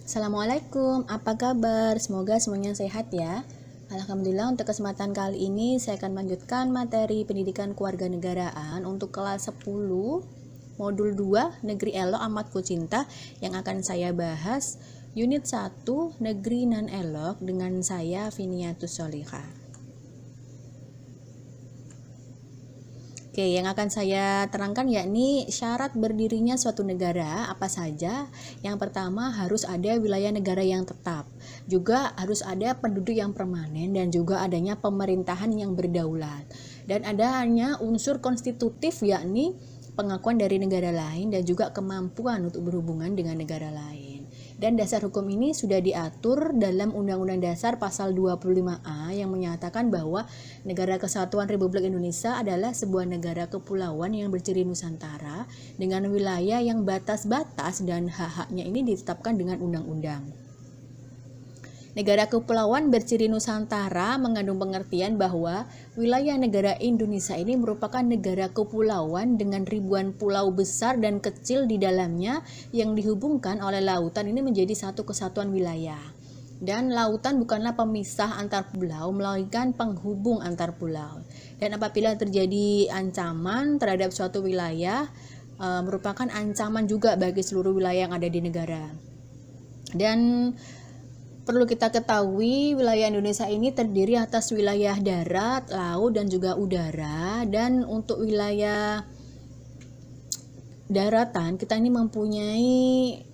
Assalamualaikum, apa kabar? Semoga semuanya sehat ya. Alhamdulillah, untuk kesempatan kali ini saya akan melanjutkan materi pendidikan kewarganegaraan untuk kelas 10 modul 2 Negeri Elok Amatku Cinta yang akan saya bahas unit 1 Negeri Nan Elok dengan saya Viniatus Solihah. Oke, yang akan saya terangkan yakni syarat berdirinya suatu negara apa saja. Yang pertama harus ada wilayah negara yang tetap, juga harus ada penduduk yang permanen dan juga adanya pemerintahan yang berdaulat. Dan adanya unsur konstitutif yakni pengakuan dari negara lain dan juga kemampuan untuk berhubungan dengan negara lain. Dan dasar hukum ini sudah diatur dalam Undang-Undang Dasar Pasal 25A yang menyatakan bahwa Negara Kesatuan Republik Indonesia adalah sebuah negara kepulauan yang berciri Nusantara dengan wilayah yang batas-batas dan hak-haknya ini ditetapkan dengan undang-undang. Negara kepulauan berciri Nusantara mengandung pengertian bahwa wilayah negara Indonesia ini merupakan negara kepulauan dengan ribuan pulau besar dan kecil di dalamnya yang dihubungkan oleh lautan ini menjadi satu kesatuan wilayah. Dan lautan bukanlah pemisah antar pulau, melainkan penghubung antar pulau. Dan apabila terjadi ancaman terhadap suatu wilayah, merupakan ancaman juga bagi seluruh wilayah yang ada di negara. Dan perlu kita ketahui wilayah Indonesia ini terdiri atas wilayah darat, laut, dan juga udara. Dan untuk wilayah daratan kita ini mempunyai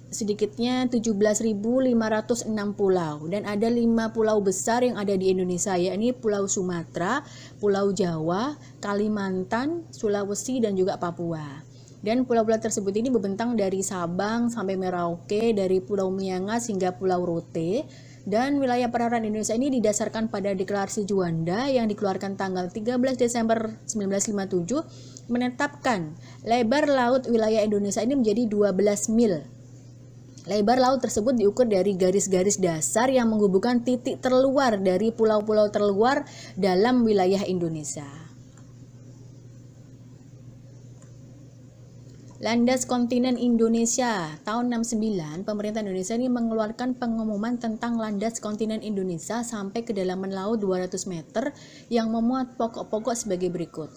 sedikitnya 17.506 pulau dan ada 5 pulau besar yang ada di Indonesia, yakni Pulau Sumatera, Pulau Jawa, Kalimantan, Sulawesi, dan juga Papua. Dan pulau-pulau tersebut ini membentang dari Sabang sampai Merauke, dari Pulau Miangas hingga Pulau Rote. Dan wilayah perairan Indonesia ini didasarkan pada Deklarasi Juanda yang dikeluarkan tanggal 13 Desember 1957 menetapkan lebar laut wilayah Indonesia ini menjadi 12 mil. Lebar laut tersebut diukur dari garis-garis dasar yang menghubungkan titik terluar dari pulau-pulau terluar dalam wilayah Indonesia. Landas Kontinen Indonesia tahun 69, pemerintah Indonesia ini mengeluarkan pengumuman tentang landas kontinen Indonesia sampai kedalaman laut 200 meter yang memuat pokok-pokok sebagai berikut.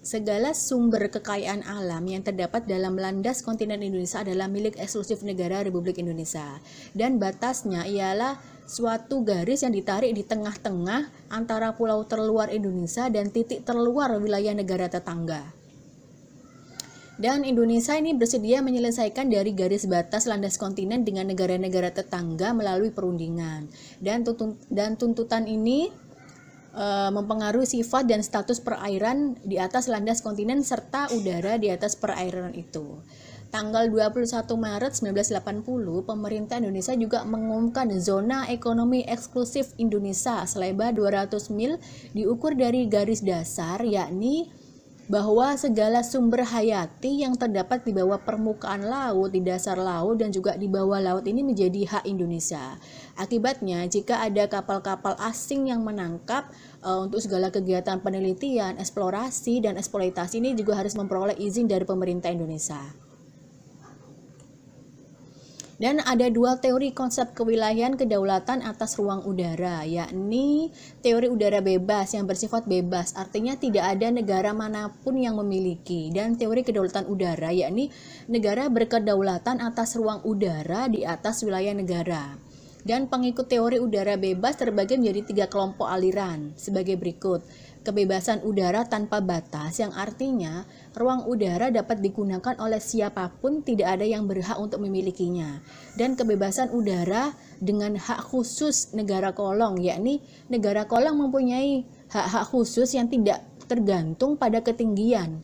Segala sumber kekayaan alam yang terdapat dalam landas kontinen Indonesia adalah milik eksklusif negara Republik Indonesia. Dan batasnya ialah suatu garis yang ditarik di tengah-tengah antara pulau terluar Indonesia dan titik terluar wilayah negara tetangga. Dan Indonesia ini bersedia menyelesaikan dari garis batas landas kontinen dengan negara-negara tetangga melalui perundingan. Dan tuntutan ini mempengaruhi sifat dan status perairan di atas landas kontinen serta udara di atas perairan itu. Tanggal 21 Maret 1980, pemerintah Indonesia juga mengumumkan zona ekonomi eksklusif Indonesia selebar 200 mil diukur dari garis dasar, yakni bahwa segala sumber hayati yang terdapat di bawah permukaan laut, di dasar laut, dan juga di bawah laut ini menjadi hak Indonesia. Akibatnya, jika ada kapal-kapal asing yang menangkap untuk segala kegiatan penelitian, eksplorasi, dan eksploitasi ini juga harus memperoleh izin dari pemerintah Indonesia. Dan ada dua teori konsep kewilayahan kedaulatan atas ruang udara, yakni teori udara bebas yang bersifat bebas, artinya tidak ada negara manapun yang memiliki, dan teori kedaulatan udara, yakni negara berkedaulatan atas ruang udara di atas wilayah negara. Dan pengikut teori udara bebas terbagi menjadi 3 kelompok aliran sebagai berikut. Kebebasan udara tanpa batas, yang artinya ruang udara dapat digunakan oleh siapapun, tidak ada yang berhak untuk memilikinya. Dan kebebasan udara dengan hak khusus negara kolong, yakni negara kolong mempunyai hak-hak khusus yang tidak tergantung pada ketinggian.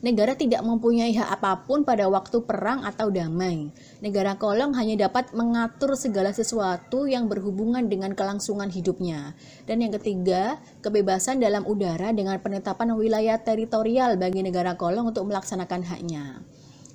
Negara tidak mempunyai hak apapun pada waktu perang atau damai. Negara kolong hanya dapat mengatur segala sesuatu yang berhubungan dengan kelangsungan hidupnya. Dan yang ketiga, kebebasan dalam udara dengan penetapan wilayah teritorial bagi negara kolong untuk melaksanakan haknya.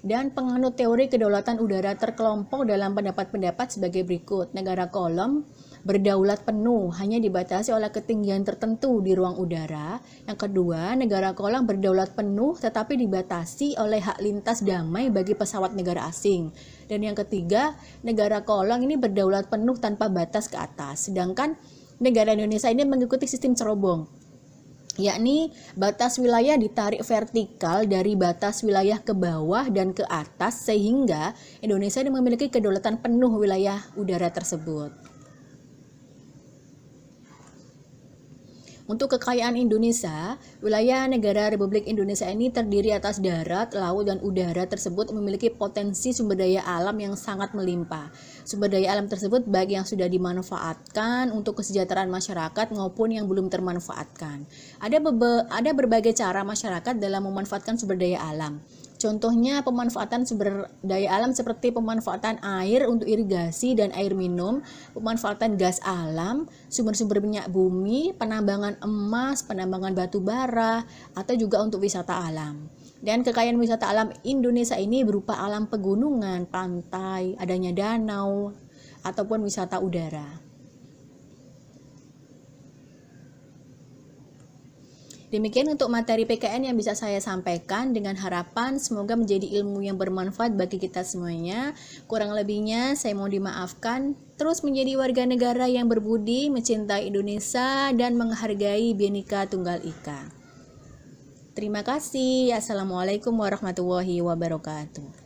Dan penganut teori kedaulatan udara terkelompok dalam pendapat-pendapat sebagai berikut. Negara kolong berdaulat penuh, hanya dibatasi oleh ketinggian tertentu di ruang udara. Yang kedua, negara kolong berdaulat penuh tetapi dibatasi oleh hak lintas damai bagi pesawat negara asing. Dan yang ketiga, negara kolong ini berdaulat penuh tanpa batas ke atas. Sedangkan negara Indonesia ini mengikuti sistem cerobong, yakni batas wilayah ditarik vertikal dari batas wilayah ke bawah dan ke atas, sehingga Indonesia memiliki kedaulatan penuh wilayah udara tersebut. Untuk kekayaan Indonesia, wilayah negara Republik Indonesia ini terdiri atas darat, laut, dan udara tersebut memiliki potensi sumber daya alam yang sangat melimpah. Sumber daya alam tersebut baik yang sudah dimanfaatkan untuk kesejahteraan masyarakat maupun yang belum termanfaatkan. Ada berbagai cara masyarakat dalam memanfaatkan sumber daya alam. Contohnya pemanfaatan sumber daya alam seperti pemanfaatan air untuk irigasi dan air minum, pemanfaatan gas alam, sumber-sumber minyak bumi, penambangan emas, penambangan batu bara, atau juga untuk wisata alam. Dan kekayaan wisata alam Indonesia ini berupa alam pegunungan, pantai, adanya danau, ataupun wisata udara. Demikian untuk materi PKN yang bisa saya sampaikan, dengan harapan semoga menjadi ilmu yang bermanfaat bagi kita semuanya. Kurang lebihnya saya mohon dimaafkan. Terus menjadi warga negara yang berbudi, mencintai Indonesia, dan menghargai Bhinneka Tunggal Ika. Terima kasih. Assalamualaikum warahmatullahi wabarakatuh.